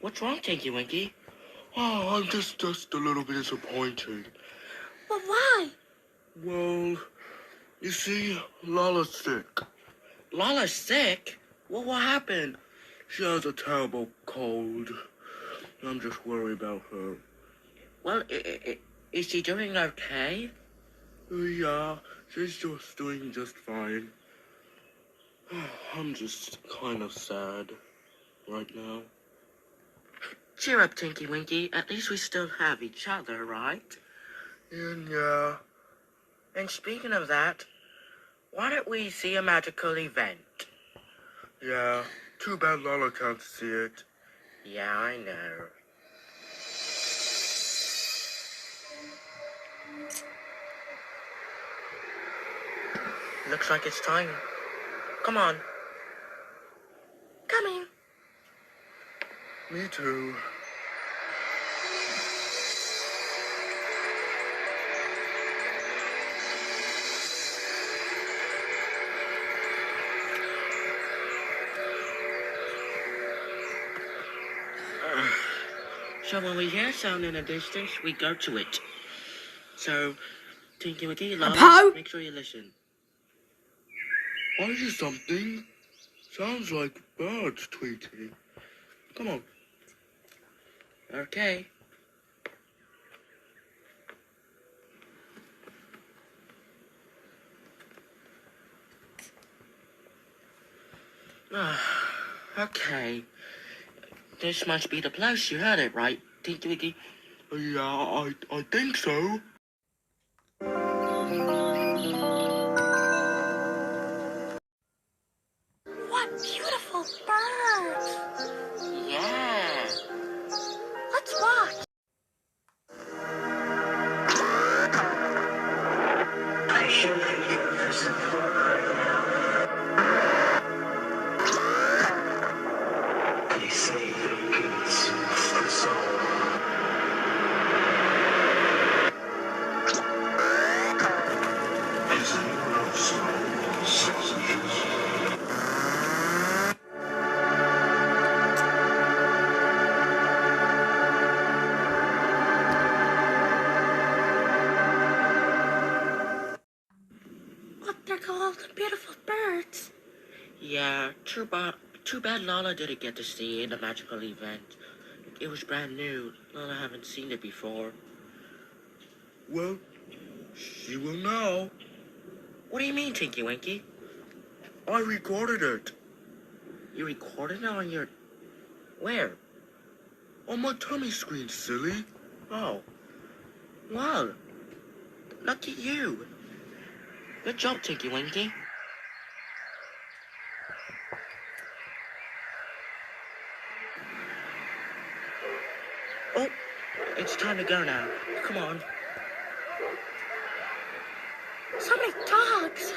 What's wrong, Tinky Winky? Oh, I'm just a little bit disappointed. Well, why? Well, you see, Lala's sick. Lala's sick? Well, what happened? She has a terrible cold. I'm just worried about her. Well, is she doing okay? Yeah, she's just doing just fine. I'm just kind of sad right now. Cheer up, Tinky Winky. At least we still have each other, right? Yeah. And speaking of that, why don't we see a magical event? Yeah, too bad Lala can't see it. Yeah, I know. Looks like it's time. Come on. Coming. Me too. So when we hear sound in the distance, we go to it. So, Tinky Winky, Lala, Apo? make sure you listen. I hear something. Sounds like birds tweeting. Come on. Okay. Okay. This must be the place. You heard it, right, Tinky Winky? Yeah, I think so. What beautiful birds. Yeah. Let's watch. I sure could use your support right now. They say bacon soothes the soul. Has anyone else smelled sausages? Look, they're called beautiful birds. Yeah, too bad Lala didn't get to see the magical event. It was brand new. Lala haven't seen it before. Well, she will now. What do you mean, Tinky Winky? I recorded it. You recorded it on your... Where? On my tummy screen, silly. Oh. Wow. Lucky you. Good job, Tinky Winky. Oh, it's time to go now. Come on. So many dogs.